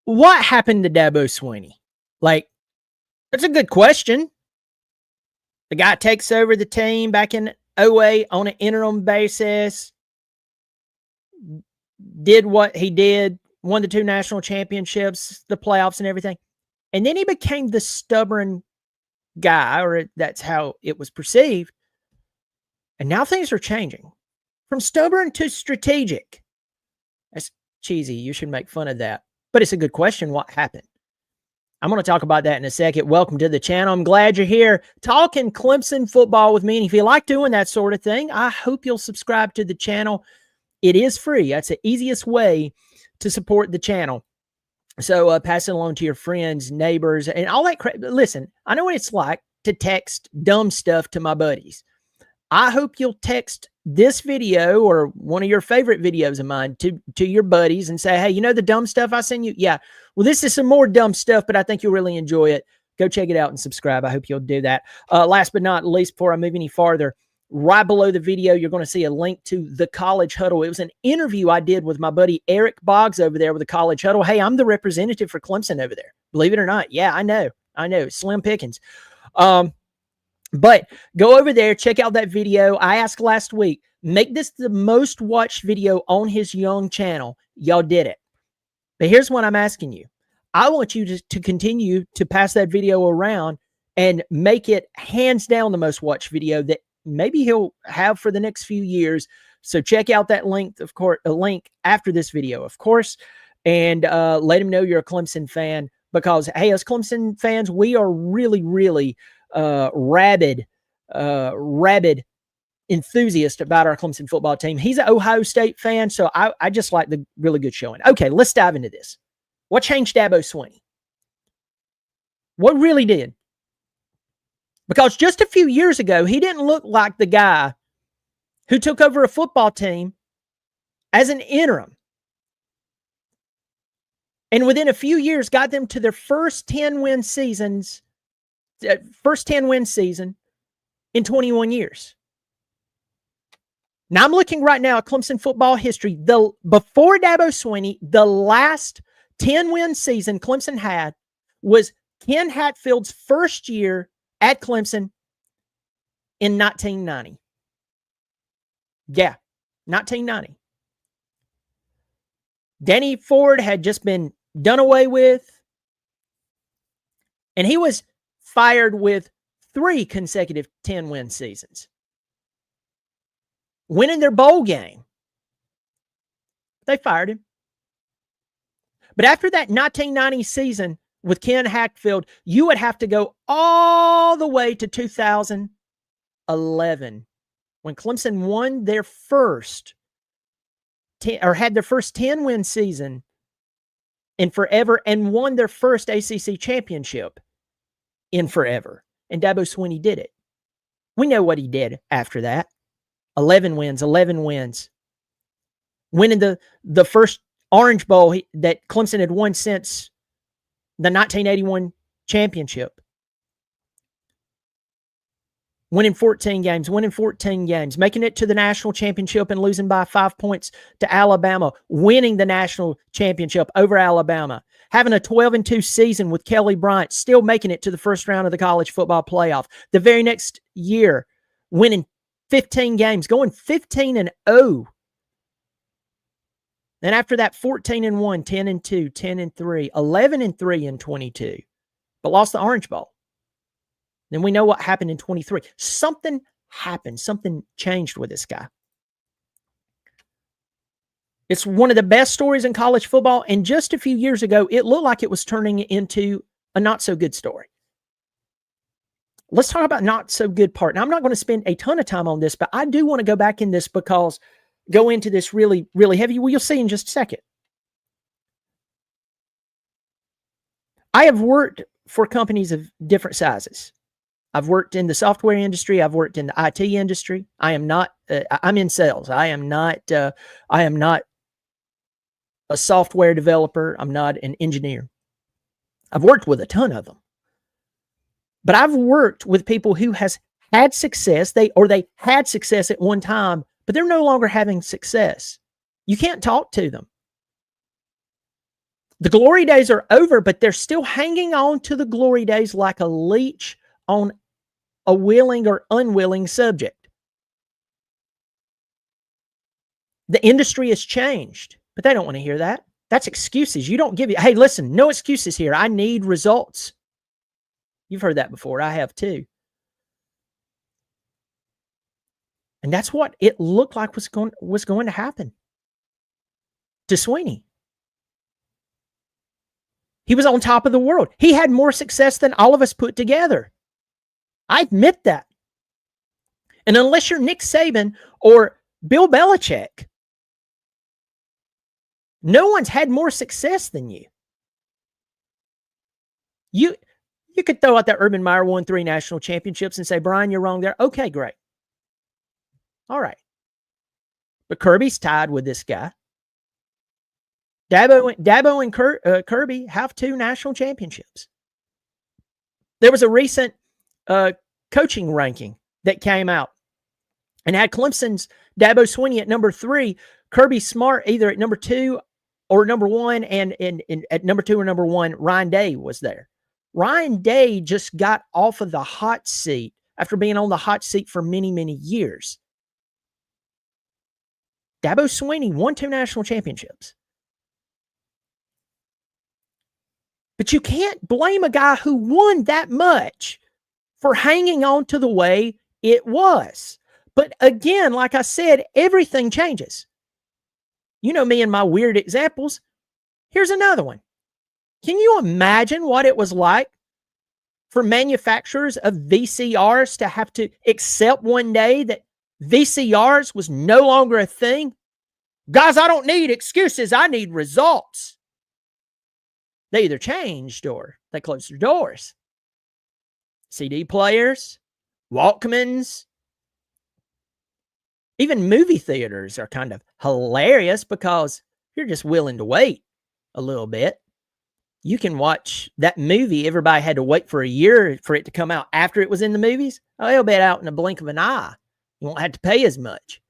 what happened to Dabo Swinney? Like, that's a good question. The guy takes over the team back in 2008 on an interim basis, did what he did, won the 2 national championships, the playoffs and everything. And then he became the stubborn guy, or that's how it was perceived. And now things are changing from stubborn to strategic. That's cheesy. You should make fun of that. But it's a good question. What happened? I'm going to talk about that in a second. Welcome to the channel. I'm glad you're here talking Clemson football with me. And if you like doing that sort of thing, I hope you'll subscribe to the channel. It is free. That's the easiest way to support the channel. So pass it along to your friends, neighbors, and all that crap. Listen, I know what it's like to text dumb stuff to my buddies. I hope you'll text this video or one of your favorite videos of mine to your buddies and say, hey, you know the dumb stuff I send you? Yeah. Well, this is some more dumb stuff, but I think you'll really enjoy it. Go check it out and subscribe. I hope you'll do that. Last but not least, before I move any farther, right below the video, you're going to see a link to the College Huddle. It was an interview I did with my buddy Eric Boggs over there with the College Huddle. Hey, I'm the representative for Clemson over there. Believe it or not. Yeah, I know. Slim pickings. But go over there, check out that video. I asked last week, make this the most watched video on his young channel. Y'all did it. But here's what I'm asking you. I want you to continue to pass that video around and make it hands down the most watched video that maybe he'll have for the next few years. So check out that link, of course, a link after this video, of course, and let him know you're a Clemson fan, because, hey, as Clemson fans, we are really, really rabid enthusiast about our Clemson football team. He's an Ohio State fan, so I just like the really good showing. Okay, let's dive into this. What changed Dabo Swinney? What really did? Because just a few years ago, he didn't look like the guy who took over a football team as an interim, and within a few years got them to their first 10-win season in 21 years. Now I'm looking right now at Clemson football history. Before Dabo Swinney, the last 10-win season Clemson had was Ken Hatfield's first year at Clemson in 1990. Yeah, 1990. Danny Ford had just been done away with, and he was fired with 3 consecutive 10-win seasons, winning their bowl game. They fired him. But after that 1990 season with Ken Hatfield, you would have to go all the way to 2011 when Clemson won their first had their first 10-win season in forever and won their first ACC championship in forever. And Dabo Swinney did it. We know what he did after that. 11 wins. Winning the first Orange Bowl that Clemson had won since the 1981 championship. Winning 14 games, making it to the national championship and losing by 5 points to Alabama, winning the national championship over Alabama, having a 12-2 season with Kelly Bryant, still making it to the first round of the college football playoff. The very next year, winning 15 games, going 15-0. Then after that, 14-1, 10-2, 10-3, 11-3 in 22, but lost the Orange Bowl. Then we know what happened in 23. Something happened. Something changed with this guy. It's one of the best stories in college football, and just a few years ago, it looked like it was turning into a not-so-good story. Let's talk about not-so-good part. Now, I'm not going to spend a ton of time on this, but I do want to go back in this because go into this really, really heavy. Well, you'll see in just a second. I have worked for companies of different sizes. I've worked in the software industry. I've worked in the IT industry. I am not, I'm in sales. I am not a software developer. I'm not an engineer. I've worked with a ton of them. But I've worked with people who has had success. They had success at one time, but they're no longer having success. You can't talk to them. The glory days are over, but they're still hanging on to the glory days like a leech on a willing or unwilling subject. The industry has changed, but they don't want to hear that. That's excuses. You don't give it. Hey, listen, no excuses here. I need results. You've heard that before. I have too. And that's what it looked like was going to happen to Swinney. He was on top of the world. He had more success than all of us put together. I admit that. And unless you're Nick Saban or Bill Belichick, no one's had more success than you. You could throw out that Urban Meyer won 3 national championships and say, Brian, you're wrong there. Okay, great. All right. But Kirby's tied with this guy. Dabo and Kirby have 2 national championships. There was a recent coaching ranking that came out and had Clemson's Dabo Swinney at number 3, Kirby Smart either at number 2 or number 1, and at number 2 or number 1, Ryan Day was there. Ryan Day just got off of the hot seat after being on the hot seat for many, many years. Dabo Swinney won 2 national championships. But you can't blame a guy who won that much for hanging on to the way it was. But again, like I said, everything changes. You know me and my weird examples. Here's another one. Can you imagine what it was like for manufacturers of VCRs to have to accept one day that VCRs was no longer a thing? Guys, I don't need excuses. I need results. They either changed or they closed their doors. CD players, Walkmans, even movie theaters are kind of hilarious because you're just willing to wait a little bit. You can watch that movie. Everybody had to wait for a year for it to come out after it was in the movies. Oh, it'll be out in the blink of an eye. You won't have to pay as much.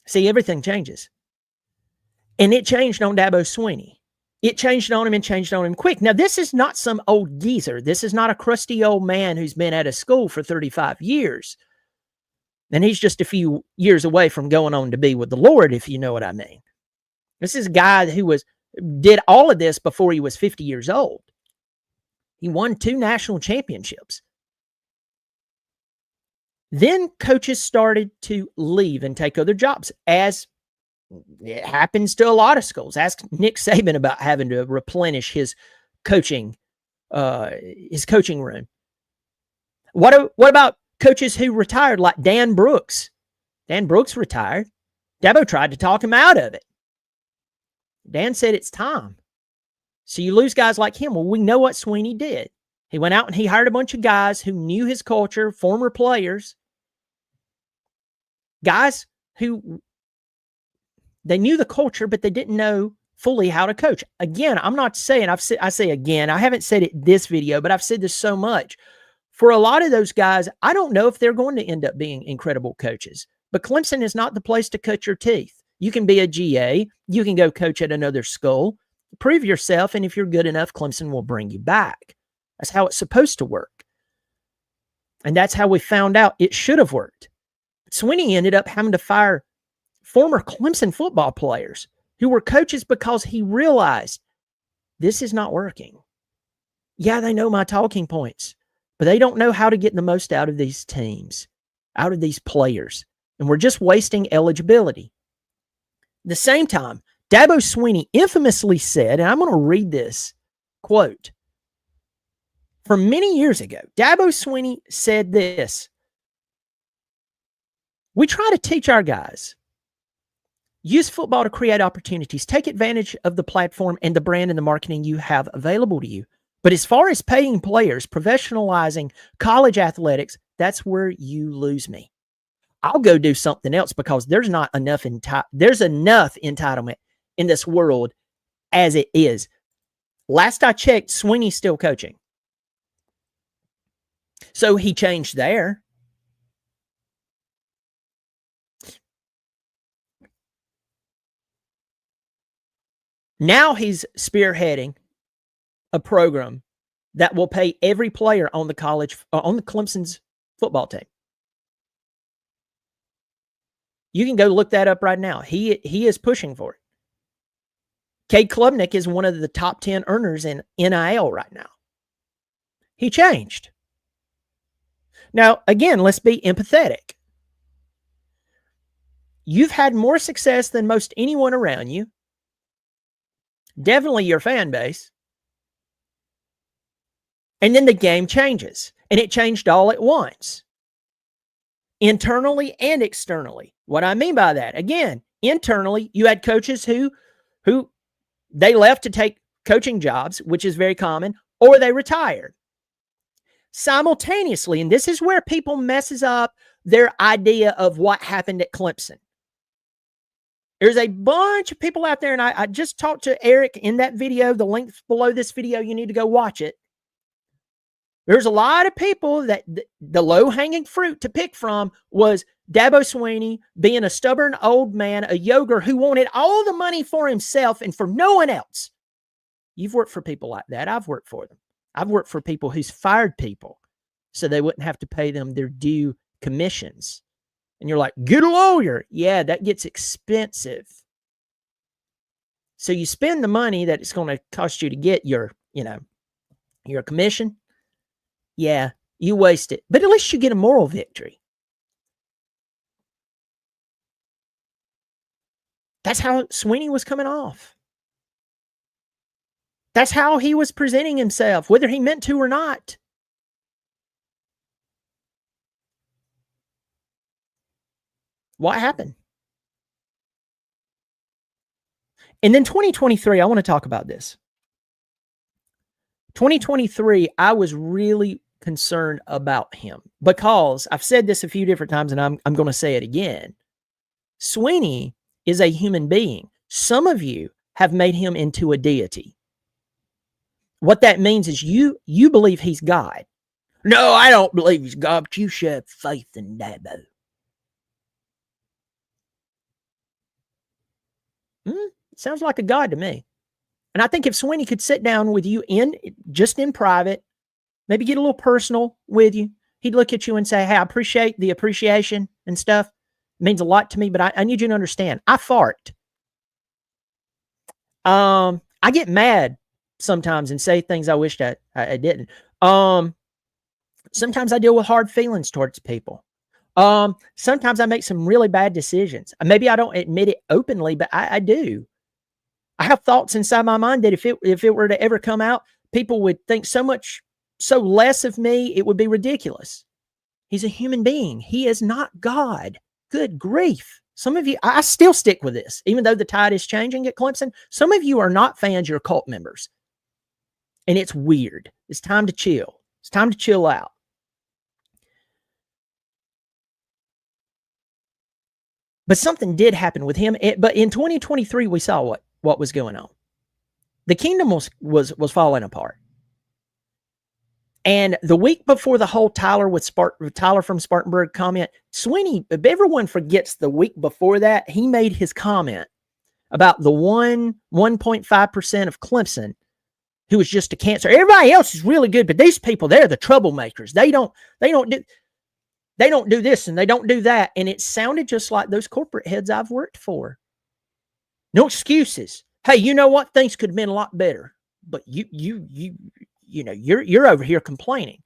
See, everything changes. And it changed on Dabo Swinney. It changed on him and changed on him quick. Now, this is not some old geezer. This is not a crusty old man who's been out of school for 35 years. And he's just a few years away from going on to be with the Lord, if you know what I mean. This is a guy who did all of this before he was 50 years old. He won 2 national championships. Then coaches started to leave and take other jobs, as it happens to a lot of schools. Ask Nick Saban about having to replenish his coaching room. What about coaches who retired, like Dan Brooks? Dan Brooks retired. Dabo tried to talk him out of it. Dan said it's time. So you lose guys like him. Well, we know what Swinney did. He went out and he hired a bunch of guys who knew his culture, former players, guys who they knew the culture, but they didn't know fully how to coach. Again, I'm not saying, I say again, I haven't said it this video, but I've said this so much. For a lot of those guys, I don't know if they're going to end up being incredible coaches, but Clemson is not the place to cut your teeth. You can be a GA. You can go coach at another school, prove yourself, and if you're good enough, Clemson will bring you back. That's how it's supposed to work. And that's how we found out it should have worked. Swinney ended up having to fire former Clemson football players who were coaches because he realized this is not working. Yeah, they know my talking points, but they don't know how to get the most out of these teams, out of these players. And we're just wasting eligibility. At the same time, Dabo Swinney infamously said, and I'm going to read this quote from many years ago. Dabo Swinney said this: "We try to teach our guys, use football to create opportunities, take advantage of the platform and the brand and the marketing you have available to you. But as far as paying players, professionalizing college athletics, that's where you lose me. I'll go do something else because there's not enough there's enough entitlement in this world as it is." Last I checked, Swinney's still coaching. So he changed there. Now he's spearheading a program that will pay every player on the Clemson's football team. You can go look that up right now. He is pushing for it. Cade Klubnik is one of the top 10 earners in NIL right now. He changed. Now, again, let's be empathetic. You've had more success than most anyone around you. Definitely your fan base. And then the game changes. And it changed all at once. Internally and externally. What I mean by that, again, internally, you had coaches who they left to take coaching jobs, which is very common, or they retired. Simultaneously, and this is where people messes up their idea of what happened at Clemson. There's a bunch of people out there, and I just talked to Eric in that video. The link's below this video. You need to go watch it. There's a lot of people that the low-hanging fruit to pick from was Dabo Swinney being a stubborn old man, a yoger who wanted all the money for himself and for no one else. You've worked for people like that. I've worked for them. I've worked for people who's fired people so they wouldn't have to pay them their due commissions. And you're like, get a lawyer. Yeah, that gets expensive. So you spend the money that it's going to cost you to get your commission. Yeah, you waste it. But at least you get a moral victory. That's how Swinney was coming off. That's how he was presenting himself, whether he meant to or not. What happened? And then 2023, I want to talk about this. 2023, I was really concerned about him because I've said this a few different times and I'm going to say it again. Swinney is a human being. Some of you have made him into a deity. What that means is you believe he's God. No, I don't believe he's God, but you should have faith in Dabo. Sounds like a God to me. And I think if Swinney could sit down with you just in private, maybe get a little personal with you, he'd look at you and say, hey, I appreciate the appreciation and stuff. It means a lot to me, but I need you to understand. I fart. I get mad sometimes and say things I wished I didn't. Sometimes I deal with hard feelings towards people. Sometimes I make some really bad decisions. Maybe I don't admit it openly, but I do. I have thoughts inside my mind that if it were to ever come out, people would think so less of me, it would be ridiculous. He's a human being. He is not God. Good grief. Some of you, I still stick with this, even though the tide is changing at Clemson. Some of you are not fans, you're cult members. And it's weird. It's time to chill. It's time to chill out. But something did happen with him. But in 2023, we saw what was going on. The kingdom was falling apart. And the week before the whole Tyler from Spartanburg comment, Swinney, everyone forgets the week before that, he made his comment about the 1.5% of Clemson who was just a cancer. Everybody else is really good, but these people, they're the troublemakers. They don't do this and they don't do that. And it sounded just like those corporate heads I've worked for. No excuses. Hey, you know what? Things could have been a lot better, but you're over here complaining.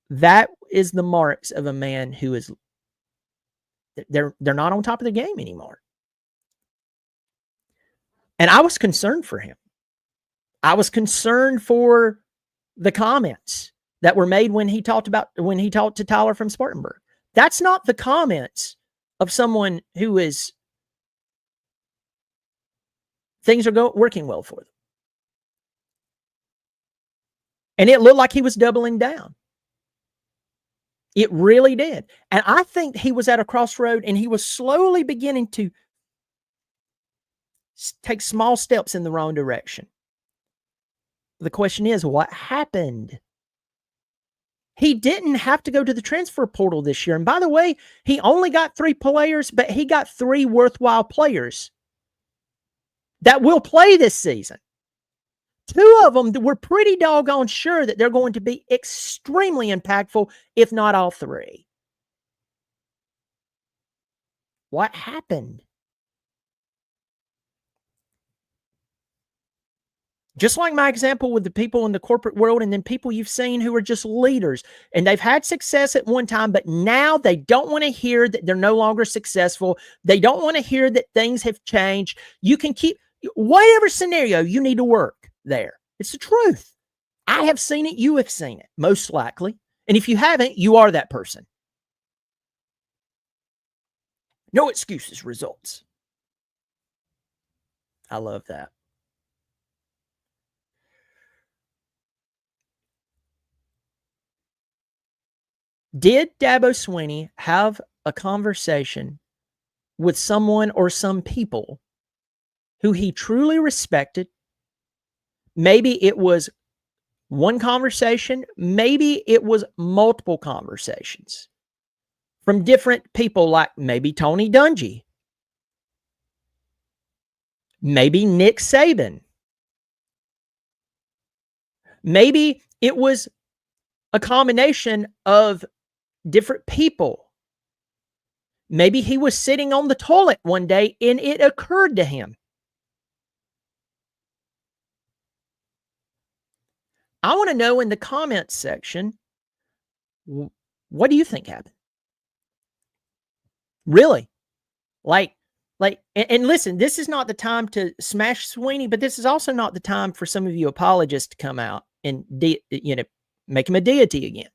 That is the marks of a man who is, they're not on top of the game anymore. And I was concerned for him. I was concerned for the comments that were made when he talked to Tyler from Spartanburg. That's not the comments of someone who is, things are working well for them. And it looked like he was doubling down. It really did. And I think he was at a crossroad and he was slowly beginning to take small steps in the wrong direction. The question is, what happened? He didn't have to go to the transfer portal this year. And by the way, he only got 3 players, but he got 3 worthwhile players. that will play this season. 2 of them, we're pretty doggone sure that they're going to be extremely impactful, if not all 3. What happened? Just like my example with the people in the corporate world and then people you've seen who are just leaders and they've had success at one time, but now they don't want to hear that they're no longer successful. They don't want to hear that things have changed. You can keep whatever scenario you need to work there. It's the truth. I have seen it. You have seen it, most likely. And if you haven't, you are that person. No excuses, results. I love that. Did Dabo Swinney have a conversation with someone or some people who he truly respected? Maybe it was one conversation. Maybe it was multiple conversations from different people, like maybe Tony Dungy, maybe Nick Saban. Maybe it was a combination of different people. Maybe he was sitting on the toilet one day and it occurred to him. I want to know in the comments section, what do you think happened? Really? And listen, this is not the time to smash Swinney, but this is also not the time for some of you apologists to come out and, make him a deity again.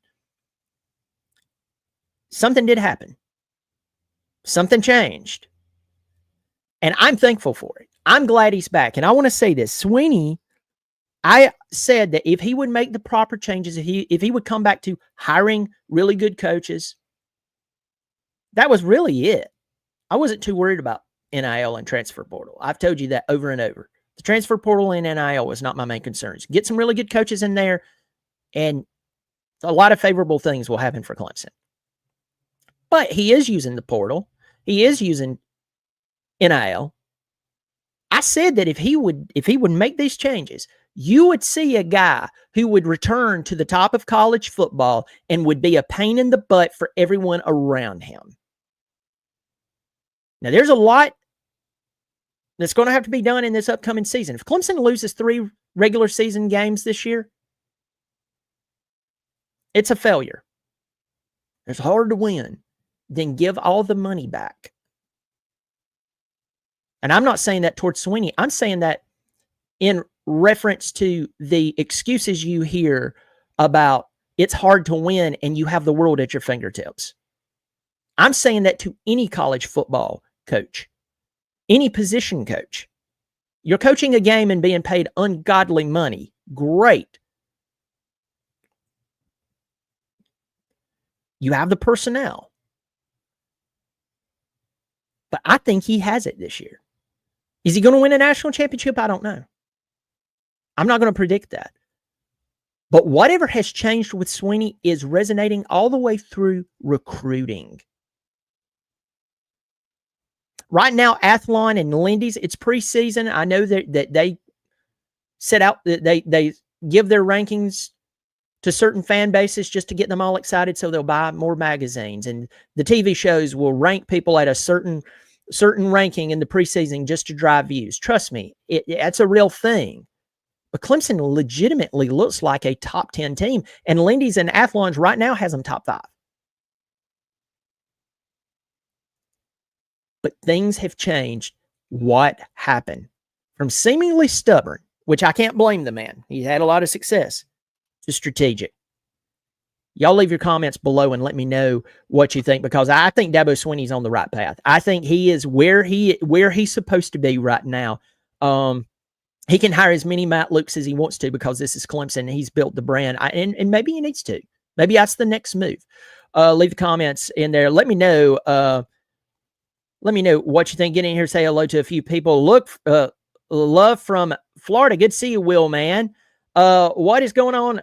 Something did happen. Something changed. And I'm thankful for it. I'm glad he's back. And I want to say this, Swinney, I said that if he would make the proper changes, if he would come back to hiring really good coaches, that was really it. I wasn't too worried about NIL and transfer portal. I've told you that over and over. The transfer portal and NIL was not my main concerns. Get some really good coaches in there, and a lot of favorable things will happen for Clemson. But he is using the portal. He is using NIL. I said that if he would make these changes, you would see a guy who would return to the top of college football and would be a pain in the butt for everyone around him. Now, there's a lot that's going to have to be done in this upcoming season. If Clemson loses 3 regular season games this year, it's a failure. It's hard to win. Then give all the money back. And I'm not saying that towards Swinney. I'm saying that in reference to the excuses you hear about it's hard to win and you have the world at your fingertips. I'm saying that to any college football coach, any position coach. You're coaching a game and being paid ungodly money. Great. You have the personnel. But I think he has it this year. Is he going to win a national championship? I don't know. I'm not going to predict that. But whatever has changed with Swinney is resonating all the way through recruiting. Right now, Athlon and Lindy's, it's preseason. I know that they set out, they give their rankings to certain fan bases just to get them all excited so they'll buy more magazines. And the TV shows will rank people at a certain ranking in the preseason just to drive views. Trust me, that's a real thing. But Clemson legitimately looks like a top 10 team. And Lindy's and Athlon's right now has them top 5. But things have changed. What happened? From seemingly stubborn, which I can't blame the man. He had a lot of success, to strategic. Y'all leave your comments below and let me know what you think, because I think Dabo Swinney's on the right path. I think he is where he's supposed to be right now. He can hire as many Matt Lukes as he wants to because this is Clemson. He's built the brand, and maybe he needs to. Maybe that's the next move. Leave the comments in there. Let me know. Let me know what you think. Get in here, say hello to a few people. Look, love from Florida. Good to see you, Will, man. What is going on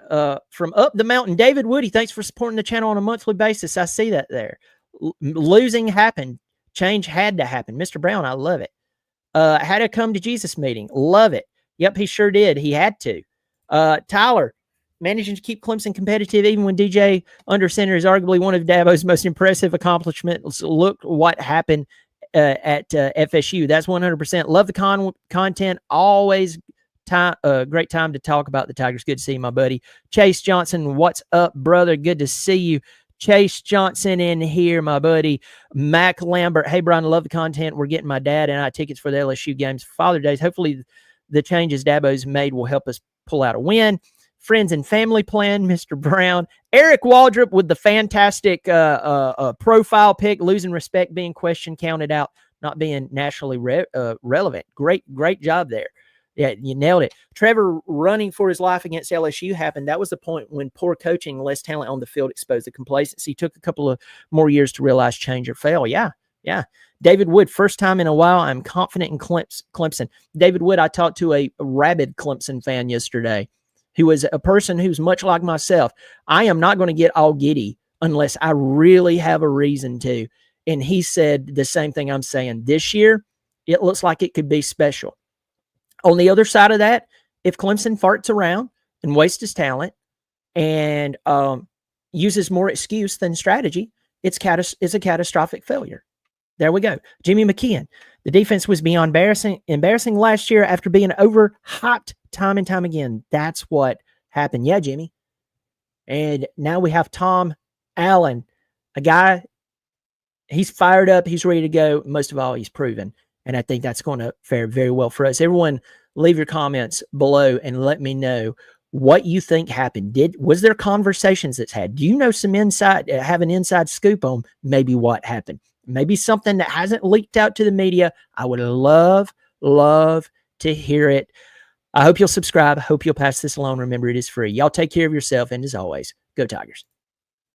from up the mountain? David Woody, thanks for supporting the channel on a monthly basis. I see that there. Losing happened. Change had to happen. Mr. Brown, I love it. Had a come to Jesus meeting. Love it. Yep, he sure did. He had to. Tyler, managing to keep Clemson competitive even when DJ under center is arguably one of Dabo's most impressive accomplishments. Look what happened at FSU. That's 100%. Love the content. Always great time to talk about the Tigers. Good to see you, my buddy. Chase Johnson, what's up, brother? Good to see you. Chase Johnson in here, my buddy. Mac Lambert. Hey, Brian, I love the content. We're getting my dad and I tickets for the LSU games for Father's Days. Hopefully the changes Dabo's made will help us pull out a win. Friends and family plan, Mr. Brown. Eric Waldrop with the fantastic profile pick. Losing respect, being questioned, counted out, not being nationally relevant. Great job there. Yeah, you nailed it. Trevor running for his life against LSU happened. That was the point when poor coaching, less talent on the field exposed the complacency. Took a couple of more years to realize change or fail. Yeah. David Wood, first time in a while, I'm confident in Clemson. David Wood, I talked to a rabid Clemson fan yesterday who was a person who's much like myself. I am not going to get all giddy unless I really have a reason to. And he said the same thing I'm saying. This year, it looks like it could be special. On the other side of that, if Clemson farts around and wastes his talent and uses more excuse than strategy, it's a catastrophic failure. There we go. Jimmy McKeon. The defense was beyond embarrassing last year after being overhyped time and time again. That's what happened. Yeah, Jimmy. And now we have Tom Allen, a guy, he's fired up. He's ready to go. Most of all, he's proven. And I think that's going to fare very well for us. Everyone, leave your comments below and let me know what you think happened. Was there conversations that's had? Do you know some have an inside scoop on maybe what happened? Maybe something that hasn't leaked out to the media. I would love to hear it. I hope you'll subscribe. I hope you'll pass this along. Remember, it is free. Y'all take care of yourself. And as always, go Tigers.